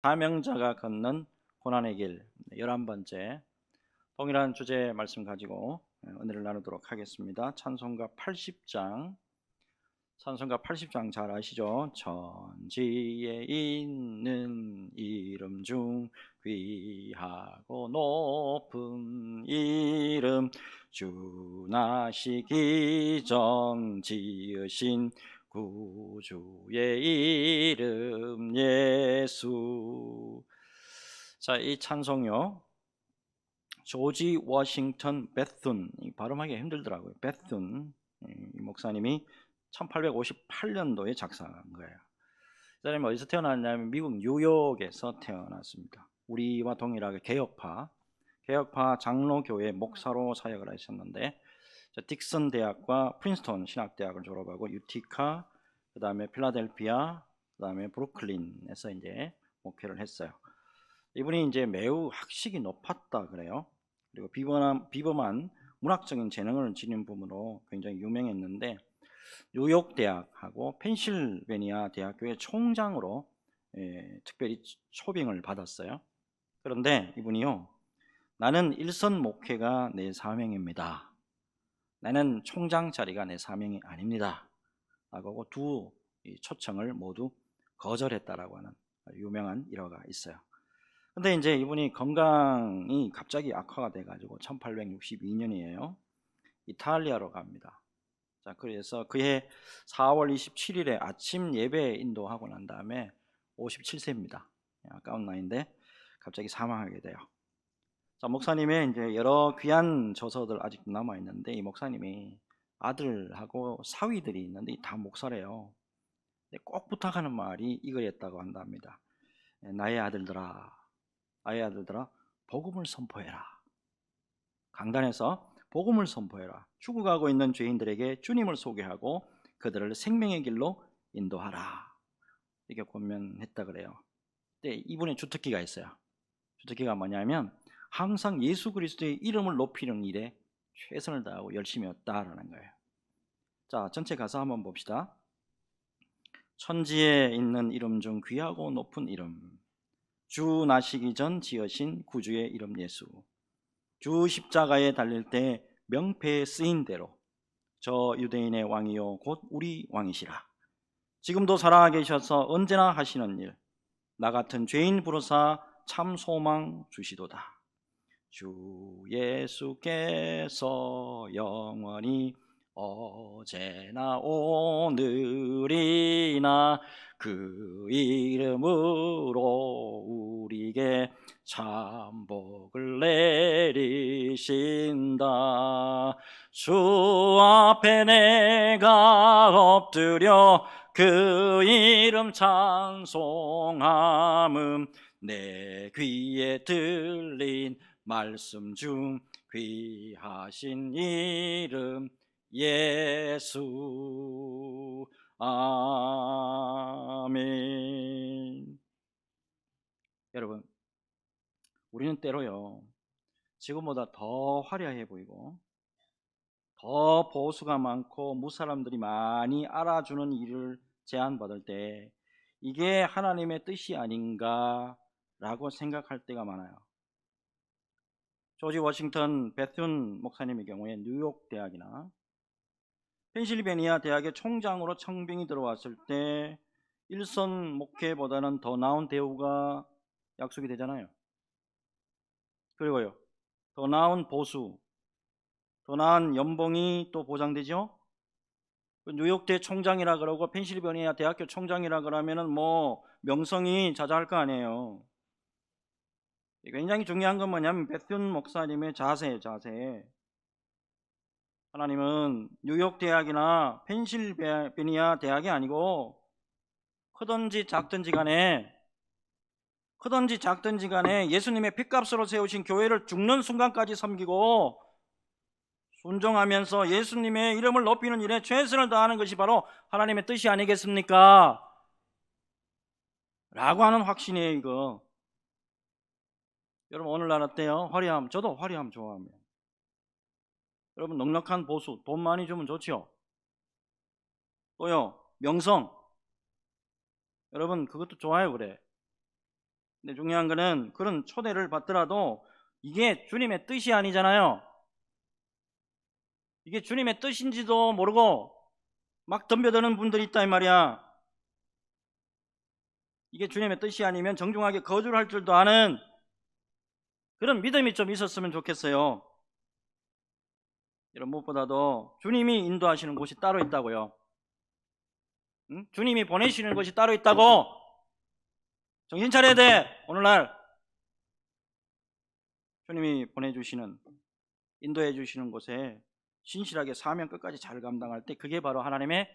사명자가 걷는 고난의 길 11번째 동일한 주제 말씀 가지고 은혜를 나누도록 하겠습니다. 찬송가 80장 잘 아시죠? 천지에 있는 이름 중 귀하고 높은 이름, 주 나시기 전 지으신 구주의 이름 예수. 자, 이 찬송요, 조지 워싱턴 베순, 발음하기 힘들더라고요. 베순 이 목사님이 1858년도에 작사한 거예요. 이 사람이 어디서 태어났냐면 미국 뉴욕에서 태어났습니다. 우리와 동일하게 개혁파 장로교회 목사로 사역을 하셨는데, 딕슨 대학과 프린스턴 신학대학을 졸업하고 유티카, 그 다음에 필라델피아, 그 다음에 브루클린에서 이제 목회를 했어요. 이분이 이제 매우 학식이 높았다 그래요. 그리고 비범한 문학적인 재능을 지닌 분으로 굉장히 유명했는데, 뉴욕 대학하고 펜실베니아 대학교의 총장으로 특별히 초빙을 받았어요. 그런데 이분이요, 나는 일선 목회가 내 사명입니다, 나는 총장 자리가 내 사명이 아닙니다 라고 두 초청을 모두 거절했다라고 하는 유명한 일화가 있어요. 근데 이제 이분이 건강이 갑자기 악화가 돼가지고 1862년이에요. 이탈리아로 갑니다. 자, 그래서 그해 4월 27일에 아침 예배 인도하고 난 다음에 57세입니다. 아까운 나이인데 갑자기 사망하게 돼요. 자, 목사님의 이제 여러 귀한 저서들 아직도 남아 있는데, 이 목사님이 아들하고 사위들이 있는데 다 목사래요. 근데 꼭 부탁하는 말이 이거였다고 한답니다. 나의 아들들아, 복음을 선포해라. 강단에서 복음을 선포해라. 죽어가고 있는 죄인들에게 주님을 소개하고 그들을 생명의 길로 인도하라. 이렇게 권면했다 그래요. 근데 이분의 주특기가 있어요. 주특기가 뭐냐면 항상 예수 그리스도의 이름을 높이는 일에 최선을 다하고 열심히 했다라는 거예요. 자, 전체 가사 한번 봅시다. 천지에 있는 이름 중 귀하고 높은 이름, 주 나시기 전 지으신 구주의 이름 예수, 주 십자가에 달릴 때 명패에 쓰인 대로 저 유대인의 왕이요 곧 우리 왕이시라. 지금도 살아계셔서 언제나 하시는 일, 나 같은 죄인 부르사 참 소망 주시도다. 주 예수께서 영원히 어제나 오늘이나 그 이름으로 우리에게 참 복을 내리신다. 주 앞에 내가 엎드려 그 이름 찬송함은 내 귀에 들린 말씀 중 귀하신 이름 예수. 아멘. 여러분, 우리는 때로요, 지금보다 더 화려해 보이고 더 보수가 많고 무사람들이 많이 알아주는 일을 제안받을 때 이게 하나님의 뜻이 아닌가 라고 생각할 때가 많아요. 조지 워싱턴 베순 목사님의 경우에 뉴욕 대학이나 펜실베니아 대학의 총장으로 청빙이 들어왔을 때 일선 목회보다는 더 나은 대우가 약속이 되잖아요. 그리고요, 더 나은 보수, 더 나은 연봉이 또 보장되죠. 뉴욕대 총장이라 그러고 펜실베니아 대학교 총장이라 그러면은 뭐 명성이 자자할 거 아니에요. 굉장히 중요한 건 뭐냐면 베순 목사님의 자세예요. 자세. 하나님은 뉴욕 대학이나 펜실베니아 대학이 아니고 크든지 작든지 간에 예수님의 핏값으로 세우신 교회를 죽는 순간까지 섬기고 순종하면서 예수님의 이름을 높이는 일에 최선을 다하는 것이 바로 하나님의 뜻이 아니겠습니까? 라고 하는 확신이에요, 이거. 여러분, 오늘날 어때요? 화려함. 저도 화려함 좋아합니다. 여러분, 넉넉한 보수, 돈 많이 주면 좋지요. 또요, 명성. 여러분, 그것도 좋아요, 그래. 근데 중요한 거는 그런 초대를 받더라도 이게 주님의 뜻이 아니잖아요. 이게 주님의 뜻인지도 모르고 막 덤벼드는 분들이 있다 이 말이야. 이게 주님의 뜻이 아니면 정중하게 거주를 할 줄도 아는 그런 믿음이 좀 있었으면 좋겠어요. 이런 무엇보다도 주님이 인도하시는 곳이 따로 있다고요. 응? 주님이 보내시는 곳이 따로 있다고. 정신 차려야 돼. 오늘날 주님이 보내주시는, 인도해 주시는 곳에 신실하게 사명 끝까지 잘 감당할 때 그게 바로 하나님의,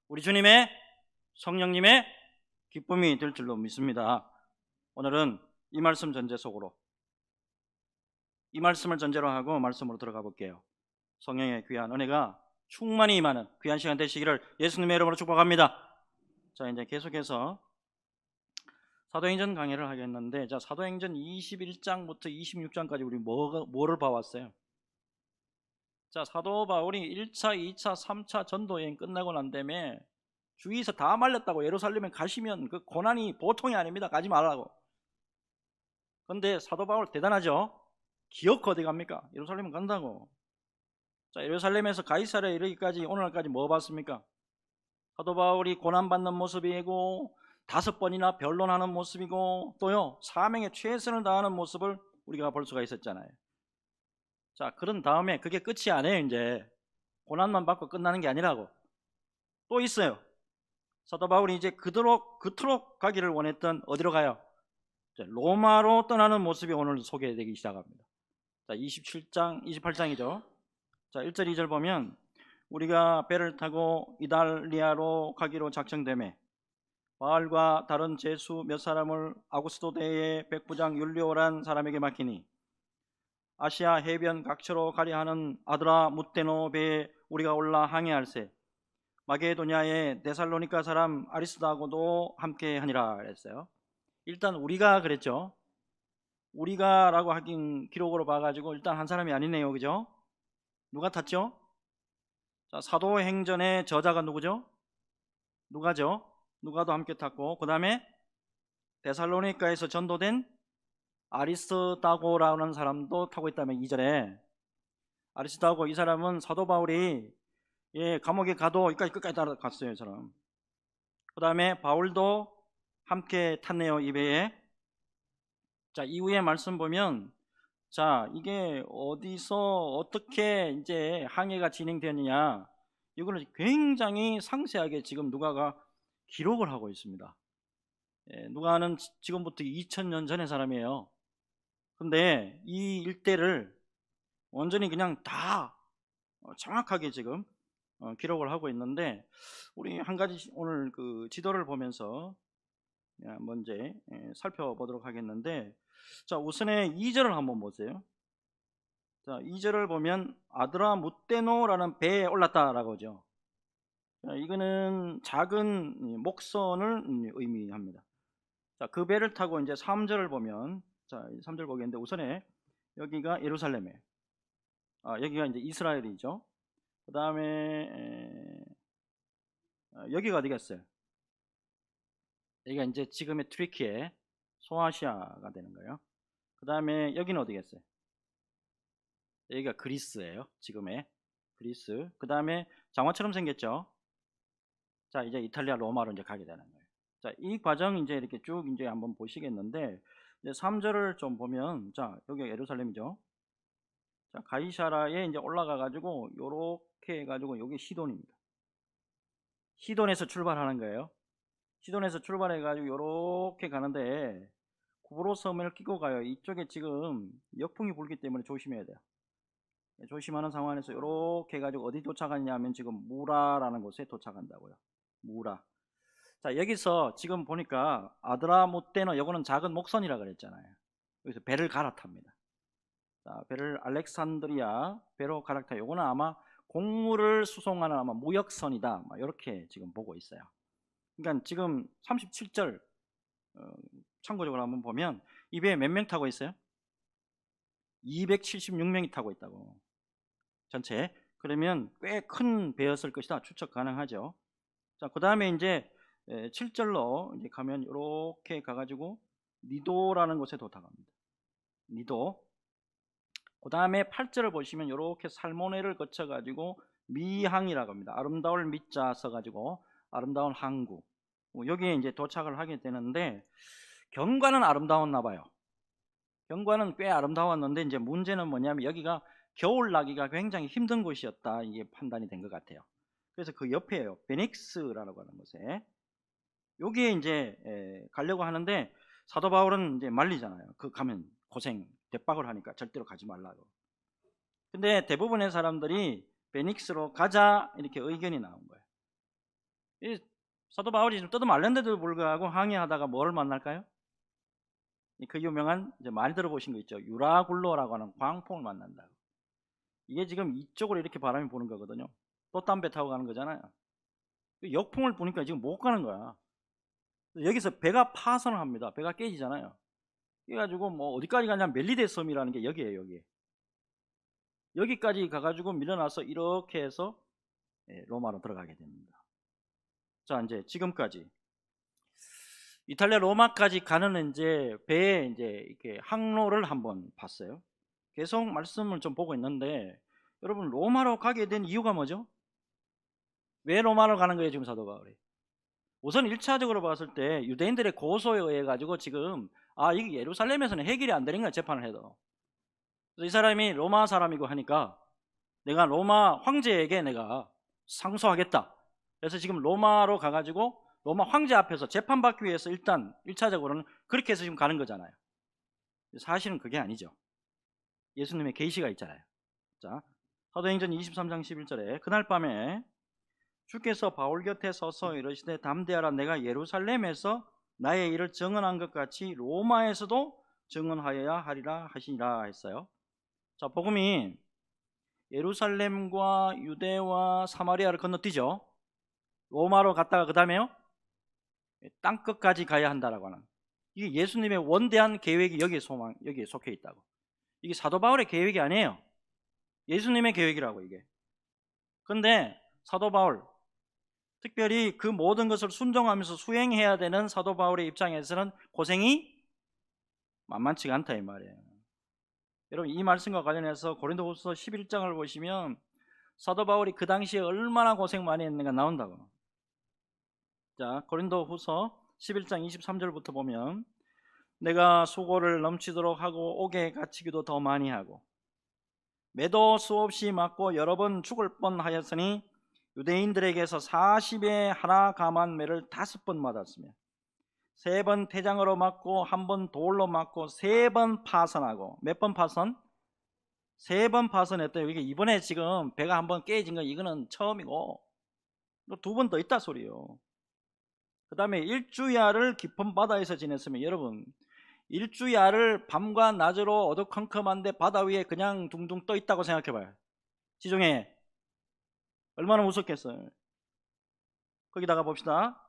우리 주님의, 성령님의 기쁨이 될 줄로 믿습니다. 오늘은 이 말씀 전제 속으로, 이 말씀을 전제로 하고 말씀으로 들어가 볼게요. 성령의 귀한 은혜가 충만히 임하는 귀한 시간 되시기를 예수님의 이름으로 축복합니다. 자, 이제 계속해서 사도행전 강의를 하겠는데, 자, 사도행전 21장부터 26장까지 우리 뭐를 봐왔어요? 자, 사도 바울이 1차, 2차, 3차 전도여행 끝나고 난 다음에 주위에서 다 말렸다고 예루살렘에 가시면 그 고난이 보통이 아닙니다. 가지 말라고. 근데 사도 바울 대단하죠? 기어코 어디 갑니까? 예루살렘 간다고. 자, 예루살렘에서 가이사랴에 이르기까지 오늘날까지 뭐 봤습니까? 사도 바울이 고난받는 모습이고 5번이나 변론하는 모습이고 또요 사명에 최선을 다하는 모습을 우리가 볼 수가 있었잖아요. 자, 그런 다음에 그게 끝이 아니에요. 이제 고난만 받고 끝나는 게 아니라고 또 있어요. 사도 바울이 이제 그토록 가기를 원했던 어디로 가요? 로마로 떠나는 모습이 오늘 소개되기 시작합니다. 자, 27장, 28장이죠. 자, 1절, 2절 보면 우리가 배를 타고 이달리아로 가기로 작정되매 바알과 다른 제수 몇 사람을 아구스도대의 백부장 율리오란 사람에게 맡기니 아시아 해변 각처로 가려 하는 아드라 무테노 배에 우리가 올라 항해할세 마게도냐의 데살로니가 사람 아리스다고도 함께 하니라 그랬어요. 일단 우리가 그랬죠. 우리가라고 하긴 기록으로 봐가지고 일단 한 사람이 아니네요. 그죠? 누가 탔죠? 자, 사도행전의 저자가 누구죠? 누가죠? 누가도 함께 탔고, 그 다음에 데살로니가에서 전도된 아리스다고라는 사람도 타고 있다면 2절에 아리스다고, 이 사람은 사도 바울이 감옥에 가도 여기까지 끝까지 따라갔어요. 이 사람. 그 다음에 바울도 함께 탔네요. 이 배에. 자, 이후에 말씀 보면, 자, 이게 어디서 어떻게 이제 항해가 진행되느냐, 이거는 굉장히 상세하게 지금 누가가 기록을 하고 있습니다. 누가는 지금부터 2000년 전의 사람이에요. 근데 이 일대를 완전히 그냥 다 정확하게 지금 기록을 하고 있는데, 우리 한 가지 오늘 그 지도를 보면서 먼저 살펴보도록 하겠는데, 자, 우선에 2절을 한번 보세요. 자, 2절을 보면 아드라 무테노라는 배에 올랐다라고 하죠. 자, 이거는 작은 목선을 의미합니다. 자, 그 배를 타고 이제 3절을 보면, 자, 3절 보겠는데 우선에 여기가 예루살렘에, 여기가 이제 이스라엘이죠. 그 다음에 여기가 어디겠어요? 여기가 이제 지금의 트리키에 소아시아가 되는 거예요. 그 다음에 여기는 어디겠어요? 여기가 그리스예요. 지금의 그리스. 그 다음에 장화처럼 생겼죠. 자, 이제 이탈리아 로마로 이제 가게 되는 거예요. 자, 이 과정 이제 이렇게 쭉 이제 한번 보시겠는데, 이제 3절을 좀 보면, 자, 여기가 예루살렘이죠. 자, 가이사라에 이제 올라가 가지고 요렇게 해 가지고 여기 시돈입니다. 시돈에서 출발하는 거예요. 시돈에서 출발해 가지고 요렇게 가는데 구브로 섬을 끼고 가요. 이쪽에 지금 역풍이 불기 때문에 조심해야 돼요. 조심하는 상황에서 이렇게 해가지고 어디 도착하냐면 지금 무라라는 곳에 도착한다고요. 무라. 자, 여기서 지금 보니까 아드라무테노, 요거는 작은 목선이라 그랬잖아요. 여기서 배를 갈아탑니다. 자, 배를 알렉산드리아 배로 갈아타. 요거는 아마 곡물을 수송하는 아마 무역선이다. 이렇게 지금 보고 있어요. 그러니까 지금 37절 참고적으로 한번 보면 이 배에 몇 명 타고 있어요? 276명이 타고 있다고. 전체. 그러면 꽤 큰 배였을 것이다 추측 가능하죠. 자, 그 다음에 이제 7절로 이제 가면 이렇게 가가지고 니도라는 곳에 도착합니다. 니도. 그 다음에 8절을 보시면 이렇게 살모네를 거쳐가지고 미항이라고 합니다. 아름다울 미자 써가지고 아름다운 항구. 여기에 이제 도착을 하게 되는데 경관은 아름다웠나 봐요. 경관은 꽤 아름다웠는데 이제 문제는 뭐냐면 여기가 겨울 나기가 굉장히 힘든 곳이었다, 이게 판단이 된 것 같아요. 그래서 그 옆에요, 베닉스라고 하는 곳에 여기에 이제 가려고 하는데 사도 바울은 이제 말리잖아요. 그 가면 고생 대박을 하니까 절대로 가지 말라고. 근데 대부분의 사람들이 베닉스로 가자 이렇게 의견이 나온 거예요. 이 사도 바울이 좀 뜯어말렸는데도 불구하고 항해하다가 뭐를 만날까요? 그 유명한, 이제 많이 들어보신 거 있죠, 유라굴로라고 하는 광풍을 만난다고. 이게 지금 이쪽으로 이렇게 바람이 부는 거거든요. 또 딴 배 타고 가는 거잖아요. 역풍을 부니까 지금 못 가는 거야. 여기서 배가 파선을 합니다. 배가 깨지잖아요. 그래가지고 뭐 어디까지 가냐면 멜리데 섬이라는 게 여기에요. 여기까지 가가지고 밀려나서 이렇게 해서 로마로 들어가게 됩니다. 자, 이제 지금까지 이탈리아 로마까지 가는 이제 배에 이제 이렇게 항로를 한번 봤어요. 계속 말씀을 좀 보고 있는데, 여러분 로마로 가게 된 이유가 뭐죠? 왜 로마로 가는 거예요, 지금 사도 바울이? 우선 1차적으로 봤을 때 유대인들의 고소에 의해 가지고 지금 이게 예루살렘에서는 해결이 안 되는 거야, 재판을 해도. 그래서 이 사람이 로마 사람이고 하니까 내가 로마 황제에게 내가 상소하겠다. 그래서 지금 로마로 가가지고 로마 황제 앞에서 재판받기 위해서 일단 1차적으로는 그렇게 해서 지금 가는 거잖아요. 사실은 그게 아니죠. 예수님의 계시가 있잖아요. 자, 사도행전 23장 11절에 그날 밤에 주께서 바울 곁에 서서 이르시되 담대하라, 내가 예루살렘에서 나의 일을 증언한 것 같이 로마에서도 증언하여야 하리라 하시니라 했어요. 자, 복음이 예루살렘과 유대와 사마리아를 건너뛰죠. 로마로 갔다가 그 다음에요 땅끝까지 가야 한다라고 하는, 이게 예수님의 원대한 계획이 여기에 속해 있다고. 이게 사도 바울의 계획이 아니에요. 예수님의 계획이라고 이게. 근데 사도 바울, 특별히 그 모든 것을 순종하면서 수행해야 되는 사도 바울의 입장에서는 고생이 만만치가 않다 이 말이에요. 여러분 이 말씀과 관련해서 고린도후서 11장을 보시면 사도 바울이 그 당시에 얼마나 고생 많이 했는가 나온다고. 자, 고린도후서 11장 23절부터 보면 내가 수고를 넘치도록 하고 옥에 갇히기도 더 많이 하고 매도 수없이 맞고 여러 번 죽을 뻔하였으니 유대인들에게서 40에 하나 감한 매를 5번 맞았으며 3번 태장으로 맞고 1번 돌로 맞고 3번 파선하고. 몇 번 파선? 3번 파선했대요. 이게 이번에 지금 배가 한번 깨진 건 이거는 처음이고 2번 더 있다 소리요. 그 다음에 일주야를 깊은 바다에서 지냈으면, 여러분 일주야를 밤과 낮으로 어두컴컴한데 바다 위에 그냥 둥둥 떠 있다고 생각해봐요. 지중해 얼마나 무섭겠어요. 거기다가 봅시다.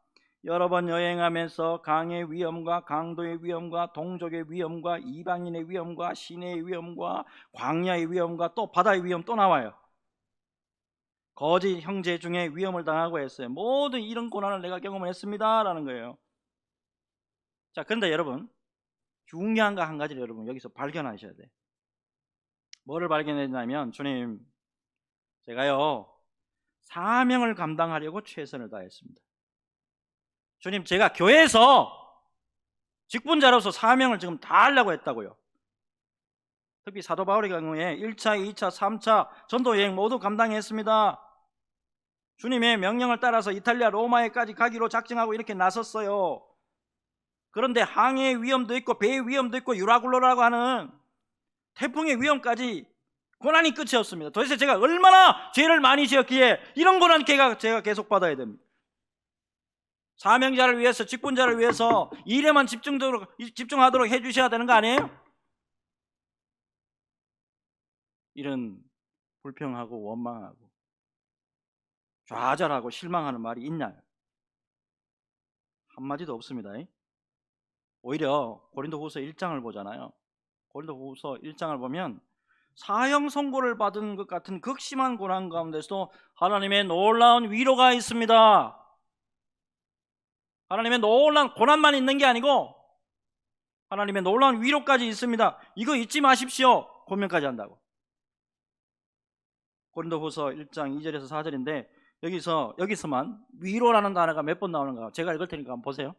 여러 번 여행하면서 강의 위험과 강도의 위험과 동족의 위험과 이방인의 위험과 시내의 위험과 광야의 위험과 또 바다의 위험 또 나와요. 거짓 형제 중에 위험을 당하고 했어요. 모든 이런 고난을 내가 경험을 했습니다 라는 거예요. 자, 그런데 여러분 중요한 거 한 가지를 여러분 여기서 발견하셔야 돼. 뭐를 발견했냐면, 주님 제가요 사명을 감당하려고 최선을 다했습니다. 주님 제가 교회에서 직분자로서 사명을 지금 다 하려고 했다고요. 특히 사도 바울의 경우에 1차, 2차, 3차 전도 여행 모두 감당했습니다. 주님의 명령을 따라서 이탈리아 로마에까지 가기로 작정하고 이렇게 나섰어요. 그런데 항해 위험도 있고 배의 위험도 있고 유라굴로라고 하는 태풍의 위험까지 고난이 끝이 없습니다. 도대체 제가 얼마나 죄를 많이 지었기에 이런 고난 제가 계속 받아야 됩니다. 사명자를 위해서, 직분자를 위해서 일에만 집중하도록 해주셔야 되는 거 아니에요? 이런 불평하고 원망하고 좌절하고 실망하는 말이 있나요? 한마디도 없습니다. 오히려 고린도후서 1장을 보잖아요. 고린도후서 1장을 보면 사형 선고를 받은 것 같은 극심한 고난 가운데서도 하나님의 놀라운 위로가 있습니다. 하나님의 놀라운 고난만 있는 게 아니고 하나님의 놀라운 위로까지 있습니다. 이거 잊지 마십시오. 권면까지 한다고. 고린도후서 1장 2절에서 4절인데 여기서만 위로라는 단어가 몇 번 나오는가 제가 읽을 테니까 한번 보세요.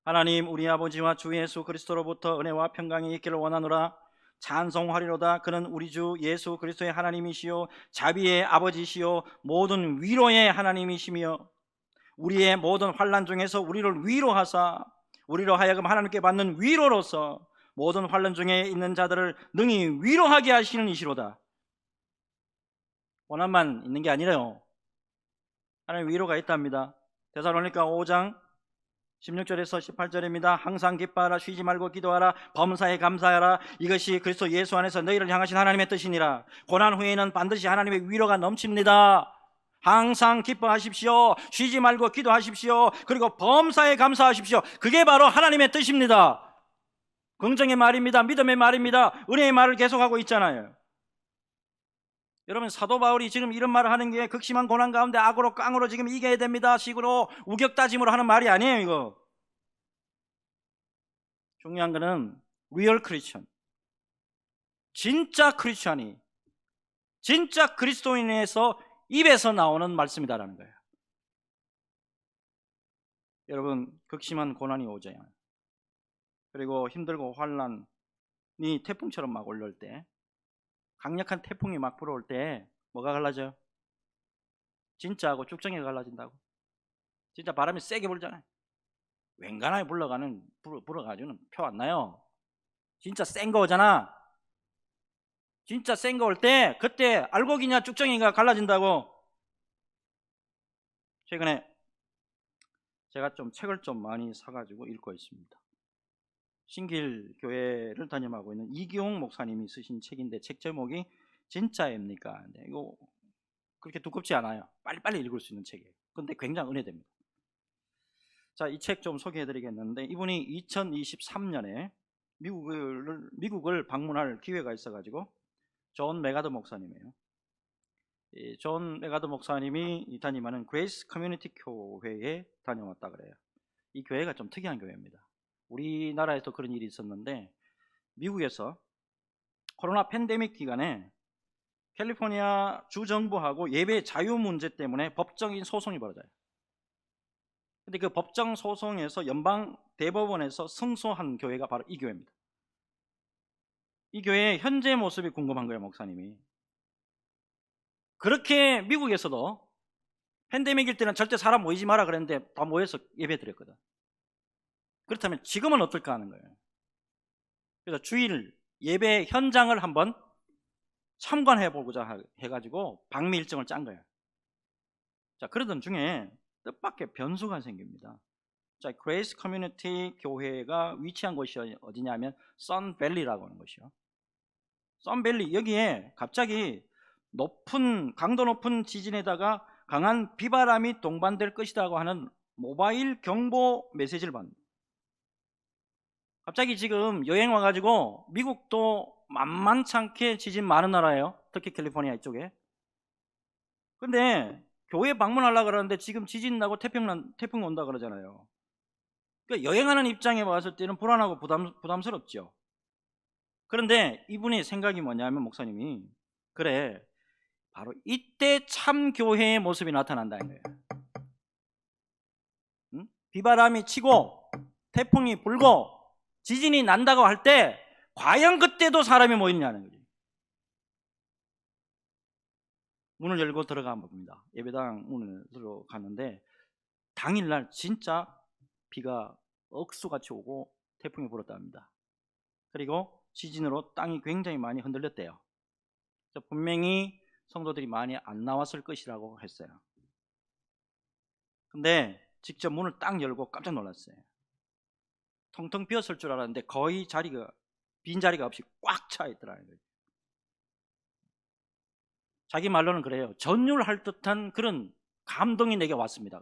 하나님 우리 아버지와 주 예수 그리스도로부터 은혜와 평강이 있기를 원하노라. 찬송하리로다. 그는 우리 주 예수 그리스도의 하나님이시요 자비의 아버지시요 모든 위로의 하나님이시며 우리의 모든 환난 중에서 우리를 위로하사 우리로 하여금 하나님께 받는 위로로서 모든 환난 중에 있는 자들을 능히 위로하게 하시는 이시로다. 고난만 있는 게 아니래요. 하나님 위로가 있답니다. 데살로니가 5장 16절에서 18절입니다. 항상 기뻐하라. 쉬지 말고 기도하라. 범사에 감사하라. 이것이 그리스도 예수 안에서 너희를 향하신 하나님의 뜻이니라. 고난 후에는 반드시 하나님의 위로가 넘칩니다. 항상 기뻐하십시오. 쉬지 말고 기도하십시오. 그리고 범사에 감사하십시오. 그게 바로 하나님의 뜻입니다. 긍정의 말입니다. 믿음의 말입니다. 은혜의 말을 계속하고 있잖아요. 여러분 사도 바울이 지금 이런 말을 하는 게 극심한 고난 가운데 악으로 깡으로 지금 이겨야 됩니다 식으로 우격다짐으로 하는 말이 아니에요. 이거 중요한 거는 리얼 크리스천, 진짜 크리스천이 진짜 그리스도인에서 입에서 나오는 말씀이다라는 거예요. 여러분 극심한 고난이 오잖아요. 그리고 힘들고 환난이 태풍처럼 막 올라올 때, 강력한 태풍이 막 불어올 때 뭐가 갈라져요? 진짜하고 쭉정이가 갈라진다고. 진짜 바람이 세게 불잖아요. 웬간하게 불어가지고는 표 안 나요. 진짜 센 거 오잖아. 진짜 센 거 올 때 그때 알곡이냐 쭉정이가 갈라진다고. 최근에 제가 좀 책을 좀 많이 사가지고 읽고 있습니다. 신길 교회를 담임하고 있는 이기홍 목사님이 쓰신 책인데 책 제목이 진짜입니까? 네, 이거 그렇게 두껍지 않아요. 빨리빨리 읽을 수 있는 책이에요. 근데 굉장히 은혜됩니다. 자, 이 책 좀 소개해 드리겠는데 이분이 2023년에 미국을 방문할 기회가 있어가지고 존 메가더 목사님이에요. 존 메가더 목사님이 담임하는 그레이스 커뮤니티 교회에 다녀왔다 그래요. 이 교회가 좀 특이한 교회입니다. 우리나라에도 그런 일이 있었는데 미국에서 코로나 팬데믹 기간에 캘리포니아 주정부하고 예배 자유 문제 때문에 법적인 소송이 벌어져요. 근데 그 법정 소송에서 연방 대법원에서 승소한 교회가 바로 이 교회입니다. 이 교회의 현재 모습이 궁금한 거예요. 목사님이 그렇게 미국에서도 팬데믹일 때는 절대 사람 모이지 마라 그랬는데 다 모여서 예배 드렸거든. 그렇다면 지금은 어떨까 하는 거예요. 그래서 주일 예배 현장을 한번 참관해 보고자 해가지고 방미 일정을 짠 거예요. 자, 그러던 중에 뜻밖의 변수가 생깁니다. 자, 그레이스 커뮤니티 교회가 위치한 곳이 어디냐면 선밸리라고 하는 곳이요. 선밸리 여기에 갑자기 강도 높은 지진에다가 강한 비바람이 동반될 것이라고 하는 모바일 경보 메시지를 받습니다. 갑자기 지금 여행 와가지고 미국도 만만찮게 지진 많은 나라예요. 특히 캘리포니아 이쪽에. 근데 교회 방문하려고 그러는데 지금 지진 나고 태풍 온다 그러잖아요. 그러니까 여행하는 입장에 봤을 때는 불안하고 부담스럽죠. 그런데 이분의 생각이 뭐냐면 목사님이 그래 바로 이때 참 교회의 모습이 나타난다는 거예요. 응? 비바람이 치고 태풍이 불고 지진이 난다고 할 때 과연 그때도 사람이 모이느냐는 거지. 문을 열고 들어가 봅니다. 예배당 문을 들어가는데 당일날 진짜 비가 억수같이 오고 태풍이 불었답니다. 그리고 지진으로 땅이 굉장히 많이 흔들렸대요. 분명히 성도들이 많이 안 나왔을 것이라고 했어요. 근데 직접 문을 딱 열고 깜짝 놀랐어요. 텅텅 비었을 줄 알았는데 거의 빈 자리가 없이 꽉 차 있더라는 거예요. 자기 말로는 그래요. 전율할 듯한 그런 감동이 내게 왔습니다.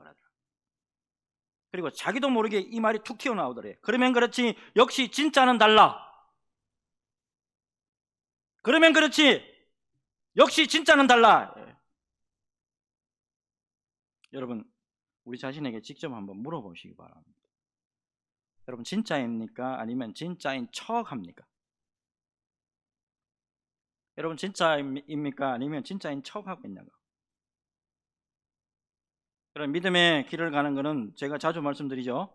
그리고 자기도 모르게 이 말이 툭 튀어나오더래요. 그러면 그렇지 역시 진짜는 달라. 그러면 그렇지 역시 진짜는 달라. 여러분 우리 자신에게 직접 한번 물어보시기 바랍니다. 여러분 진짜입니까? 아니면 진짜인 척합니까? 여러분 진짜입니까? 아니면 진짜인 척하고 있냐고. 그럼 믿음의 길을 가는 것은 제가 자주 말씀드리죠.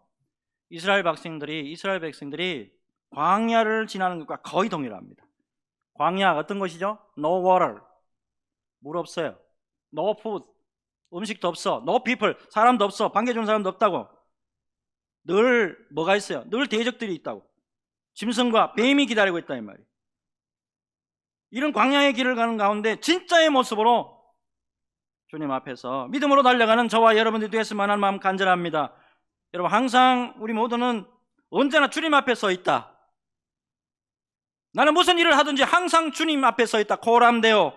이스라엘 백성들이 광야를 지나는 것과 거의 동일합니다. 광야 어떤 것이죠? No water, 물 없어요. No food, 음식도 없어. No people, 사람도 없어. 반겨주는 사람도 없다고. 늘 뭐가 있어요? 늘 대적들이 있다고. 짐승과 뱀이 기다리고 있다 이 말이에요. 이런 광야의 길을 가는 가운데 진짜의 모습으로 주님 앞에서 믿음으로 달려가는 저와 여러분들이 되었으면 하는 마음 간절합니다. 여러분 항상 우리 모두는 언제나 주님 앞에 서 있다. 나는 무슨 일을 하든지 항상 주님 앞에 서 있다. 코람데오,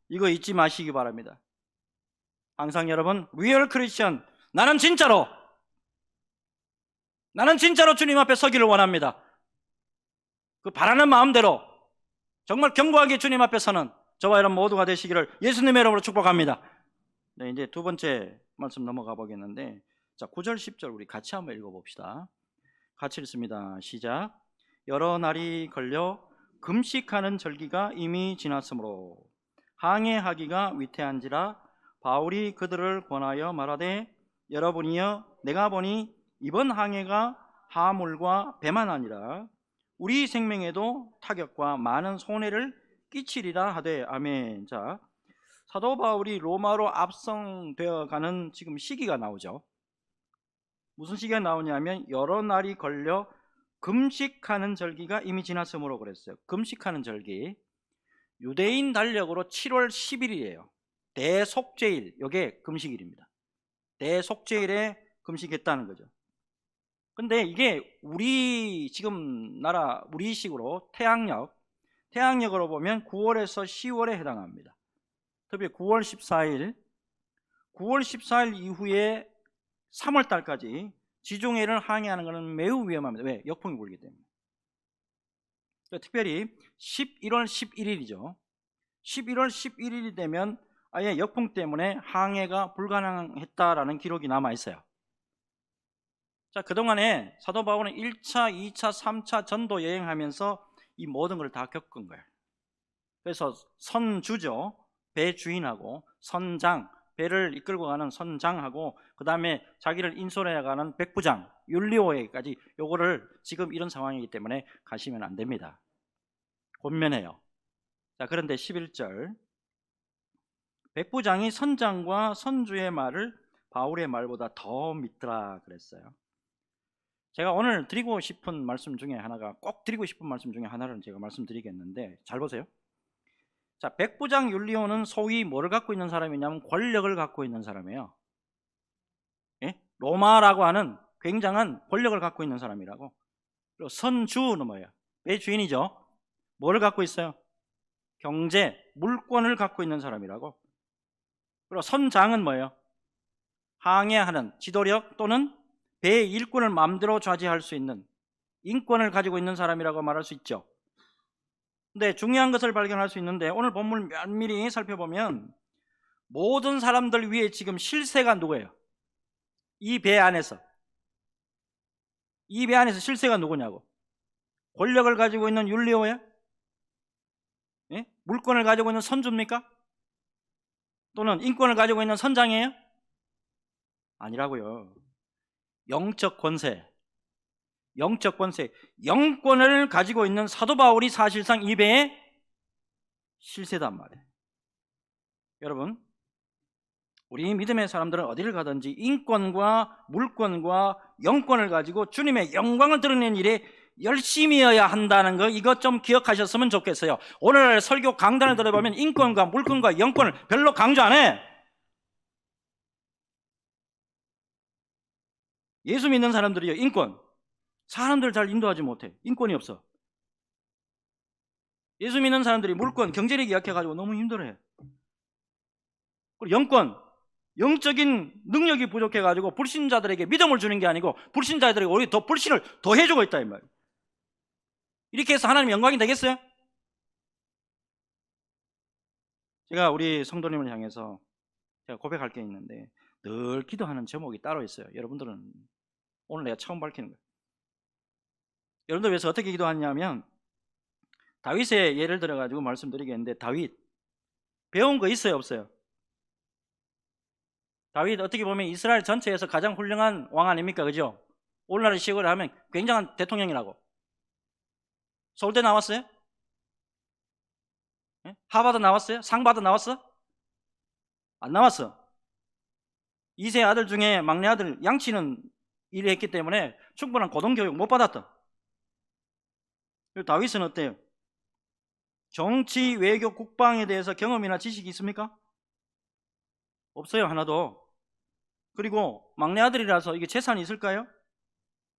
이거 잊지 마시기 바랍니다. 항상 여러분 리얼 크리스천, 나는 진짜로 주님 앞에 서기를 원합니다. 그 바라는 마음대로 정말 견고하게 주님 앞에 서는 저와 여러분 모두가 되시기를 예수님의 이름으로 축복합니다. 네, 이제 두 번째 말씀 넘어가 보겠는데, 자 9절 10절 우리 같이 한번 읽어봅시다. 같이 읽습니다. 시작. 여러 날이 걸려 금식하는 절기가 이미 지났으므로 항해하기가 위태한지라 바울이 그들을 권하여 말하되, 여러분이여 내가 보니 이번 항해가 하물과 배만 아니라 우리 생명에도 타격과 많은 손해를 끼치리라 하되. 아멘. 자, 사도 바울이 로마로 압송되어 가는 지금 시기가 나오죠. 무슨 시기가 나오냐면 여러 날이 걸려 금식하는 절기가 이미 지났으므로 그랬어요. 금식하는 절기, 유대인 달력으로 7월 10일이에요. 대속죄일, 이게 금식일입니다. 대속죄일에 금식했다는 거죠. 근데 이게 우리 지금 나라 우리식으로 태양력으로 보면 9월에서 10월에 해당합니다. 특히 9월 14일 이후에 3월 달까지 지중해를 항해하는 것은 매우 위험합니다. 왜? 역풍이 불기 때문에. 특별히 11월 11일이죠. 11월 11일이 되면 아예 역풍 때문에 항해가 불가능했다라는 기록이 남아 있어요. 자, 그동안에 사도 바울은 1차, 2차, 3차 전도 여행하면서 이 모든 걸 다 겪은 거예요. 그래서 선주죠, 배 주인하고 선장, 배를 이끌고 가는 선장하고 그 다음에 자기를 인솔해 가는 백부장 율리오에까지, 요거를 지금 이런 상황이기 때문에 가시면 안 됩니다. 권면해요. 자, 그런데 11절, 백부장이 선장과 선주의 말을 바울의 말보다 더 믿더라 그랬어요. 제가 오늘 드리고 싶은 말씀 중에 하나가, 꼭 드리고 싶은 말씀 중에 하나를 제가 말씀드리겠는데 잘 보세요. 자, 백부장 율리오는 소위 뭐를 갖고 있는 사람이냐면 권력을 갖고 있는 사람이에요. 예? 로마라고 하는 굉장한 권력을 갖고 있는 사람이라고. 그리고 선주는 뭐예요? 배 주인이죠. 뭐를 갖고 있어요? 경제, 물권을 갖고 있는 사람이라고. 그리고 선장은 뭐예요? 항해하는 지도력 또는 배의 일꾼을 마음대로 좌지할 수 있는 인권을 가지고 있는 사람이라고 말할 수 있죠. 근데 중요한 것을 발견할 수 있는데, 오늘 본문을 면밀히 살펴보면 모든 사람들 위에 지금 실세가 누구예요? 이 배 안에서 실세가 누구냐고. 권력을 가지고 있는 율리오야? 예? 물권을 가지고 있는 선주입니까? 또는 인권을 가지고 있는 선장이에요? 아니라고요. 영적 권세, 영권을 가지고 있는 사도 바울이 사실상 이 배의 실세단 말이에요. 여러분, 우리 믿음의 사람들은 어디를 가든지 인권과 물권과 영권을 가지고 주님의 영광을 드러내는 일에 열심히여야 한다는 거, 이것 좀 기억하셨으면 좋겠어요. 오늘 설교 강단을 들어보면 인권과 물권과 영권을 별로 강조 안 해. 예수 믿는 사람들이요, 인권, 사람들 잘 인도하지 못해. 인권이 없어. 예수 믿는 사람들이 물권, 경제력이 약해가지고 너무 힘들어해. 그리고 영권, 영적인 능력이 부족해가지고 불신자들에게 믿음을 주는 게 아니고 불신자들에게 오히려 더 불신을 더 해주고 있다 이 말이에요. 이렇게 해서 하나님 영광이 되겠어요? 제가 우리 성도님을 향해서 제가 고백할 게 있는데, 늘 기도하는 제목이 따로 있어요. 여러분들은 오늘 내가 처음 밝히는 거예요. 여러분들 그래서 어떻게 기도하냐면 다윗의 예를 들어가지고 말씀드리겠는데, 다윗 배운 거 있어요 없어요? 다윗 어떻게 보면 이스라엘 전체에서 가장 훌륭한 왕 아닙니까? 그죠? 오늘날의 식으로 하면 굉장한 대통령이라고. 서울대 나왔어요? 예? 하버드 나왔어요? 상바드 나왔어? 안 나왔어. 2세 아들 중에 막내 아들 양치는 일을 했기 때문에 충분한 고등교육 못 받았다. 다윗은 어때요? 정치, 외교, 국방에 대해서 경험이나 지식이 있습니까? 없어요, 하나도. 그리고 막내 아들이라서 이게 재산이 있을까요?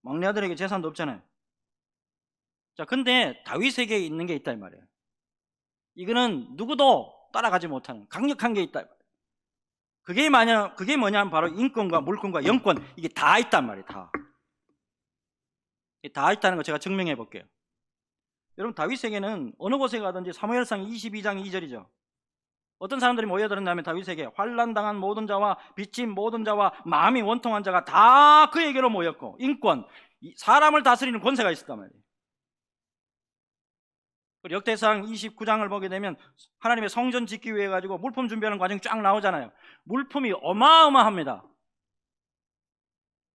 막내 아들에게 재산도 없잖아요. 자, 근데 다윗에게 있는 게 있다 이 말이에요. 이거는 누구도 따라가지 못하는 강력한 게 있다. 그게 뭐냐면 바로 인권과 물권과 영권, 이게 다 있단 말이에요. 다 있다는 거 제가 증명해 볼게요. 여러분, 다윗에게는 어느 곳에 가든지 사무엘상 22장 2절이죠. 어떤 사람들이 모여들었냐면 다윗에게 환난당한 모든 자와 빚진 모든 자와 마음이 원통한 자가 다 그에게로 모였고, 인권, 사람을 다스리는 권세가 있었단 말이에요. 역대상 29장을 보게 되면 하나님의 성전 짓기 위해 가지고 물품 준비하는 과정이 쫙 나오잖아요. 물품이 어마어마합니다.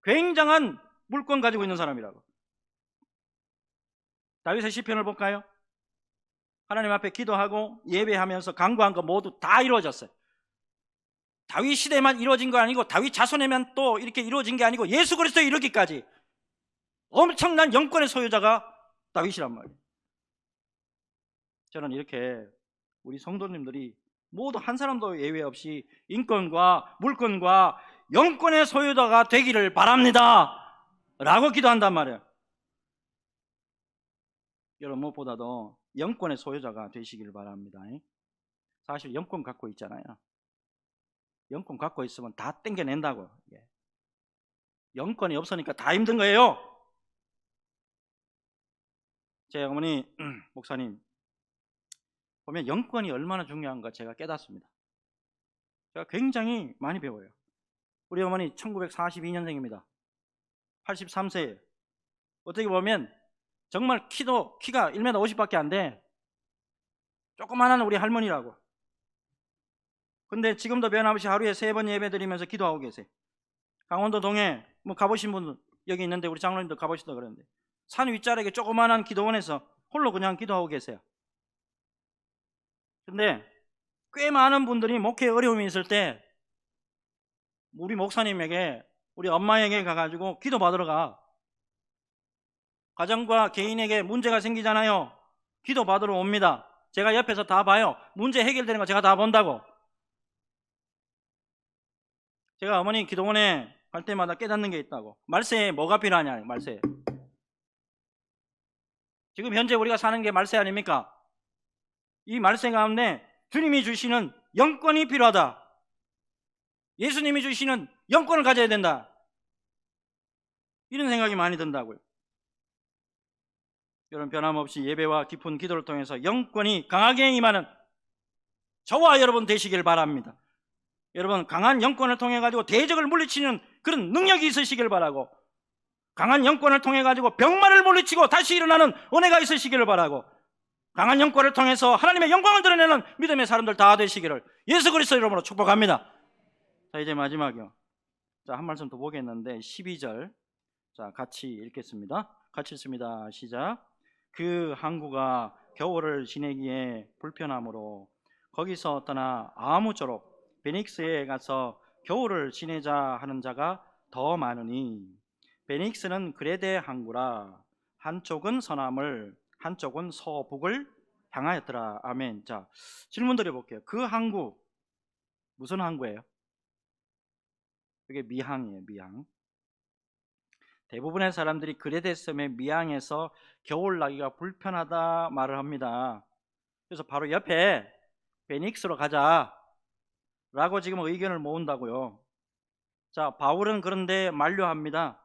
굉장한 물건 가지고 있는 사람이라고. 다윗의 시편을 볼까요? 하나님 앞에 기도하고 예배하면서 간구한 거 모두 다 이루어졌어요. 다윗 시대만 이루어진 거 아니고 다윗 자손에만 또 이렇게 이루어진 게 아니고 예수 그리스도에 이르기까지 엄청난 영권의 소유자가 다윗이란 말이에요. 저는 이렇게 우리 성도님들이 모두 한 사람도 예외 없이 인권과 물권과 영권의 소유자가 되기를 바랍니다 라고 기도한단 말이에요. 여러분, 무엇보다도 영권의 소유자가 되시기를 바랍니다. 사실 영권 갖고 있잖아요. 영권 갖고 있으면 다 땡겨낸다고요. 영권이 없으니까 다 힘든 거예요. 제 어머니 목사님 보면 영권이 얼마나 중요한가 제가 깨닫습니다. 제가 굉장히 많이 배워요. 우리 어머니 1942년생입니다. 83세예요. 어떻게 보면 정말 키가 1m 50밖에 안 돼. 조그만한 우리 할머니라고. 근데 지금도 변함없이 하루에 3번 예배 드리면서 기도하고 계세요. 강원도 동해 뭐 가보신 분들 여기 있는데 우리 장로님도 가보시다 그러는데 산 윗자락에 조그만한 기도원에서 홀로 그냥 기도하고 계세요. 근데 꽤 많은 분들이 목회에 어려움이 있을 때 우리 목사님에게, 우리 엄마에게 가가지고 기도 받으러 가. 가정과 개인에게 문제가 생기잖아요. 기도 받으러 옵니다. 제가 옆에서 다 봐요. 문제 해결되는 거 제가 다 본다고. 제가 어머니 기도원에 갈 때마다 깨닫는 게 있다고. 말세에 뭐가 필요하냐, 말세에. 지금 현재 우리가 사는 게 말세 아닙니까? 이 말세 가운데 주님이 주시는 영권이 필요하다. 예수님이 주시는 영권을 가져야 된다. 이런 생각이 많이 든다고요. 여러분, 변함없이 예배와 깊은 기도를 통해서 영권이 강하게 임하는 저와 여러분 되시길 바랍니다. 여러분, 강한 영권을 통해 가지고 대적을 물리치는 그런 능력이 있으시길 바라고, 강한 영권을 통해 가지고 병마를 물리치고 다시 일어나는 은혜가 있으시기를 바라고, 강한 영권을 통해서 하나님의 영광을 드러내는 믿음의 사람들 다 되시기를 예수 그리스도 이름으로 축복합니다. 자, 이제 마지막이요. 자, 한 말씀 더 보겠는데 12절. 자, 같이 읽겠습니다. 같이 읽습니다. 시작. 그 항구가 겨울을 지내기에 불편하므로 거기서 떠나 아무쪼록 베닉스에 가서 겨울을 지내자 하는 자가 더 많으니, 베닉스는 그레데 항구라. 한쪽은 서남을 한쪽은 서북을 향하였더라. 아멘. 자, 질문 드려볼게요. 그 항구 무슨 항구예요? 이게 미항이에요. 미항. 대부분의 사람들이 그레데 섬의 미항에서 겨울 나기가 불편하다 말을 합니다. 그래서 바로 옆에 베닉스로 가자 라고 지금 의견을 모은다고요. 자, 바울은 그런데 만류합니다.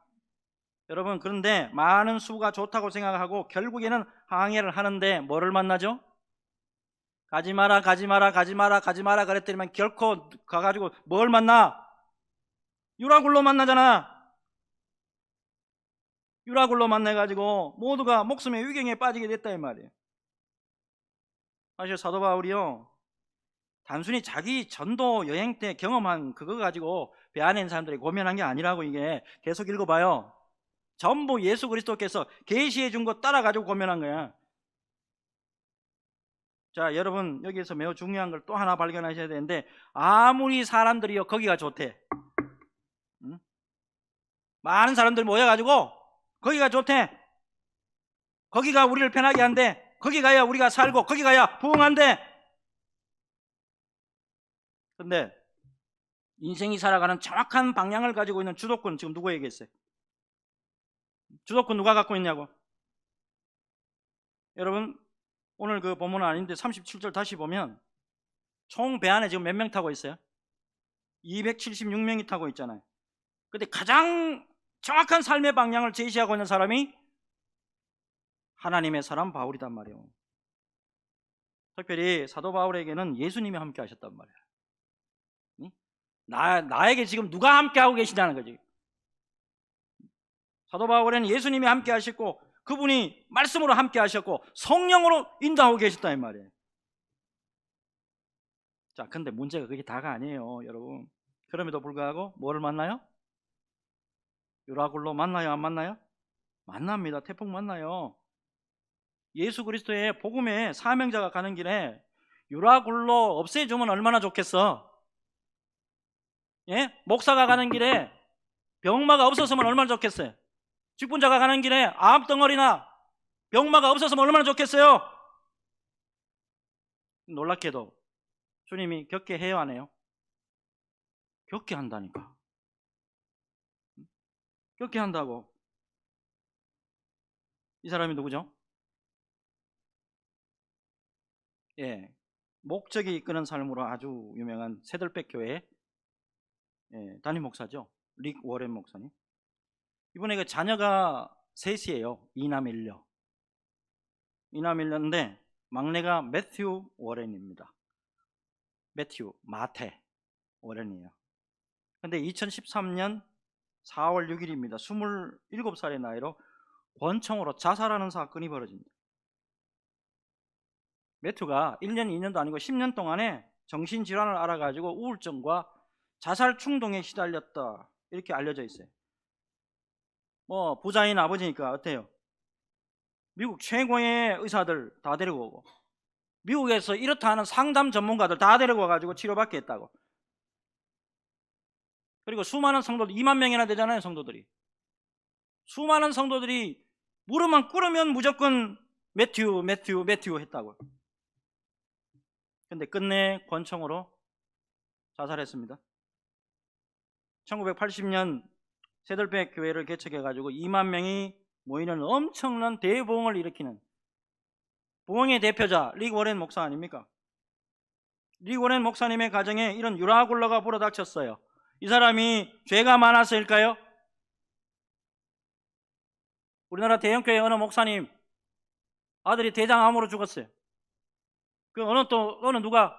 여러분, 그런데 많은 수가 좋다고 생각하고 결국에는 항해를 하는데 뭐를 만나죠? 가지마라 가지마라 가지마라 가지마라 그랬더니만 결코 가가지고 뭘 만나? 유라굴로 만나잖아. 유라굴로 만나가지고 모두가 목숨의 위경에 빠지게 됐다 이 말이에요. 사실 사도 바울이요, 단순히 자기 전도 여행 때 경험한 그거 가지고 배 안에 있는 사람들이 고민한 게 아니라고. 이게 계속 읽어봐요. 전부 예수 그리스도께서 계시해 준 거 따라가지고 고민한 거야. 자, 여러분 여기에서 매우 중요한 걸 또 하나 발견하셔야 되는데, 아무리 사람들이요 거기가 좋대, 응? 많은 사람들 모여가지고 거기가 좋대, 거기가 우리를 편하게 한대, 거기 가야 우리가 살고 거기 가야 부흥한대. 근데 인생이 살아가는 정확한 방향을 가지고 있는 주도권 지금 누구에게 있어요? 주도권 누가 갖고 있냐고. 여러분 오늘 그 본문은 아닌데 37절 다시 보면 총 배 안에 지금 몇 명 타고 있어요? 276명이 타고 있잖아요. 근데 가장 정확한 삶의 방향을 제시하고 있는 사람이 하나님의 사람 바울이단 말이에요. 특별히 사도 바울에게는 예수님이 함께 하셨단 말이에요. 나에게 지금 누가 함께 하고 계시냐는 거지. 사도 바울에는 예수님이 함께 하셨고, 그분이 말씀으로 함께 하셨고 성령으로 인도하고 계셨다 이 말이에요. 자, 근데 문제가 그게 다가 아니에요, 여러분. 그럼에도 불구하고 뭐를 만나요? 유라굴로 만나요, 안 만나요? 만납니다. 태풍 만나요. 예수 그리스도의 복음의 사명자가 가는 길에 유라굴로 없애주면 얼마나 좋겠어. 예? 목사가 가는 길에 병마가 없었으면 얼마나 좋겠어요. 직분자가 가는 길에 암덩어리나 병마가 없었으면 얼마나 좋겠어요. 놀랍게도 주님이 겪게 해요, 안 해요? 겪게 한다니까. 겪게 한다고. 이 사람이 누구죠? 예, 목적이 이끄는 삶으로 아주 유명한 새들백 교회 담임 목사죠. 릭 워렌 목사님. 이번에 그 자녀가 셋이에요. 이남 일녀. 이남 일녀인데 막내가 매튜 워렌입니다. 매튜, 마태 워렌이에요. 근데 2013년 4월 6일입니다. 27살의 나이로 권총으로 자살하는 사건이 벌어집니다. 매튜가 1년, 2년도 아니고 10년 동안에 정신질환을 앓아가지고 우울증과 자살 충동에 시달렸다, 이렇게 알려져 있어요. 뭐 부자인 아버지니까 어때요? 미국 최고의 의사들 다 데리고 오고, 미국에서 이렇다 하는 상담 전문가들 다 데리고 와가지고 치료받게 했다고. 그리고 수많은 성도들, 2만 명이나 되잖아요, 성도들이. 수많은 성도들이 무릎만 꿇으면 무조건 매튜 했다고. 근데 끝내 권총으로 자살했습니다. 1980년 새들백 교회를 개척해가지고 2만 명이 모이는 엄청난 대부흥을 일으키는 부흥의 대표자 릭 워렌 목사 아닙니까? 릭 워렌 목사님의 가정에 이런 유라굴로가 불어닥쳤어요. 이 사람이 죄가 많아서일까요? 우리나라 대형교회 어느 목사님 아들이 대장암으로 죽었어요. 그 어느 누가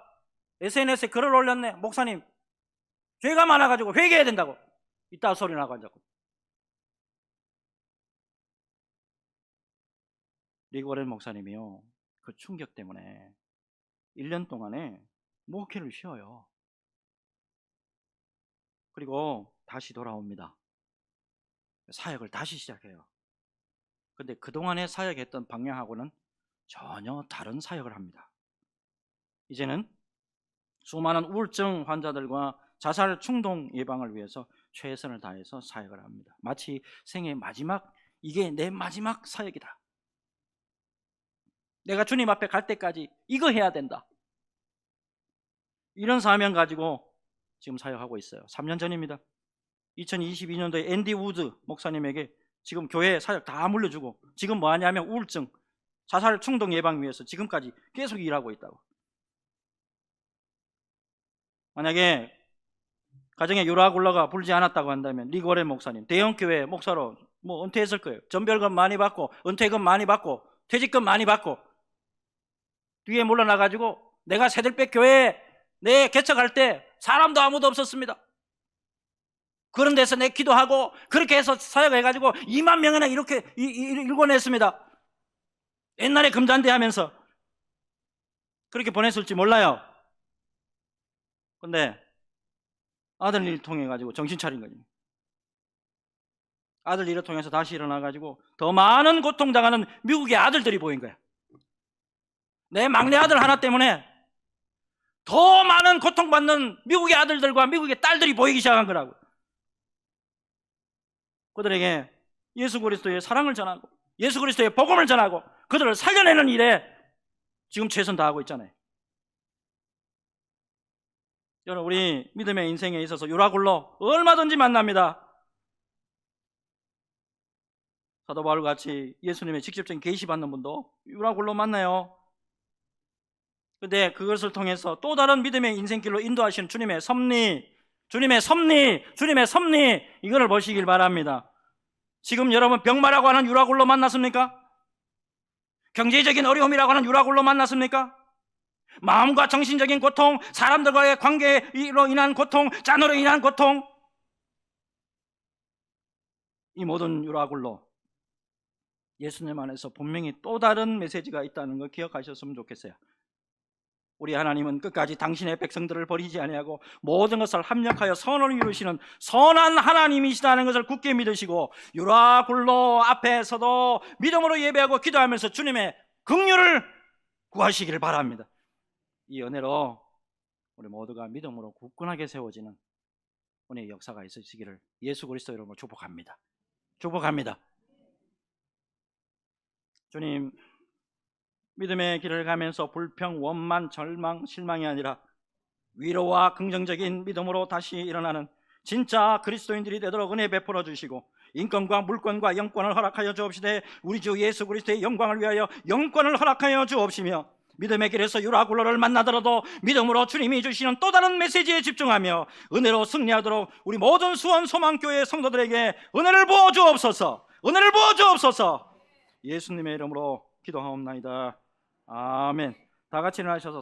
SNS에 글을 올렸네. 목사님 죄가 많아가지고 회개해야 된다고 이따 소리 나고 앉았고. 릭 워렌 목사님이요, 그 충격 때문에 1년 동안에 목회를 쉬어요. 그리고 다시 돌아옵니다. 사역을 다시 시작해요. 근데 그동안에 사역했던 방향하고는 전혀 다른 사역을 합니다. 이제는 수많은 우울증 환자들과 자살 충동 예방을 위해서 최선을 다해서 사역을 합니다. 마치 생애 마지막, 이게 내 마지막 사역이다, 내가 주님 앞에 갈 때까지 이거 해야 된다, 이런 사명 가지고 지금 사역하고 있어요. 3년 전입니다. 2022년도에 앤디 우드 목사님에게 지금 교회 사역 다 물려주고 지금 뭐 하냐면 우울증, 자살 충동 예방 위해서 지금까지 계속 일하고 있다고. 만약에 가정에 유라굴로가 불지 않았다고 한다면 릭 워렌 목사님 대형교회 목사로 뭐 은퇴했을 거예요. 전별금 많이 받고 은퇴금 많이 받고 퇴직금 많이 받고 뒤에 물러나가지고 내가 새들백 교회 내 개척할 때 사람도 아무도 없었습니다. 그런 데서 내 기도하고 그렇게 해서 사역해가지고 2만 명이나 이렇게 일궈냈습니다. 옛날에 금잔대 하면서 그렇게 보냈을지 몰라요. 근데 아들 일 통해 가지고 정신 차린 거죠. 아들 일을 통해서 다시 일어나 가지고 더 많은 고통당하는 미국의 아들들이 보인 거야. 내 막내 아들 하나 때문에 더 많은 고통받는 미국의 아들들과 미국의 딸들이 보이기 시작한 거라고. 그들에게 예수 그리스도의 사랑을 전하고 예수 그리스도의 복음을 전하고 그들을 살려내는 일에 지금 최선 다하고 있잖아요. 여러분, 우리 믿음의 인생에 있어서 유라굴로 얼마든지 만납니다. 사도 바울 같이 예수님의 직접적인 계시받는 분도 유라굴로 만나요. 근데 그것을 통해서 또 다른 믿음의 인생길로 인도하시는 주님의 섭리, 주님의 섭리, 이거를 보시길 바랍니다. 지금 여러분 병마라고 하는 유라굴로 만났습니까? 경제적인 어려움이라고 하는 유라굴로 만났습니까? 마음과 정신적인 고통, 사람들과의 관계로 인한 고통, 짠으로 인한 고통, 이 모든 유라굴로 예수님 안에서 분명히 또 다른 메시지가 있다는 걸 기억하셨으면 좋겠어요. 우리 하나님은 끝까지 당신의 백성들을 버리지 아니하고 모든 것을 합력하여 선을 이루시는 선한 하나님이시다는 것을 굳게 믿으시고 유라굴로 앞에서도 믿음으로 예배하고 기도하면서 주님의 긍휼을 구하시기를 바랍니다. 이 은혜로 우리 모두가 믿음으로 굳건하게 세워지는 은혜의 역사가 있으시기를 예수 그리스도 이름으로 축복합니다. 축복합니다. 주님, 믿음의 길을 가면서 불평, 원만, 절망, 실망이 아니라 위로와 긍정적인 믿음으로 다시 일어나는 진짜 그리스도인들이 되도록 은혜 베풀어 주시고 인권과 물권과 영권을 허락하여 주옵시되 우리 주 예수 그리스도의 영광을 위하여 영권을 허락하여 주옵시며 믿음의 길에서 유라굴로를 만나더라도 믿음으로 주님이 주시는 또 다른 메시지에 집중하며 은혜로 승리하도록 우리 모든 수원 소망교회 성도들에게 은혜를 부어 주옵소서. 은혜를 부어 주옵소서. 예수님의 이름으로 기도하옵나이다. 아멘. 다 같이 일어나셔서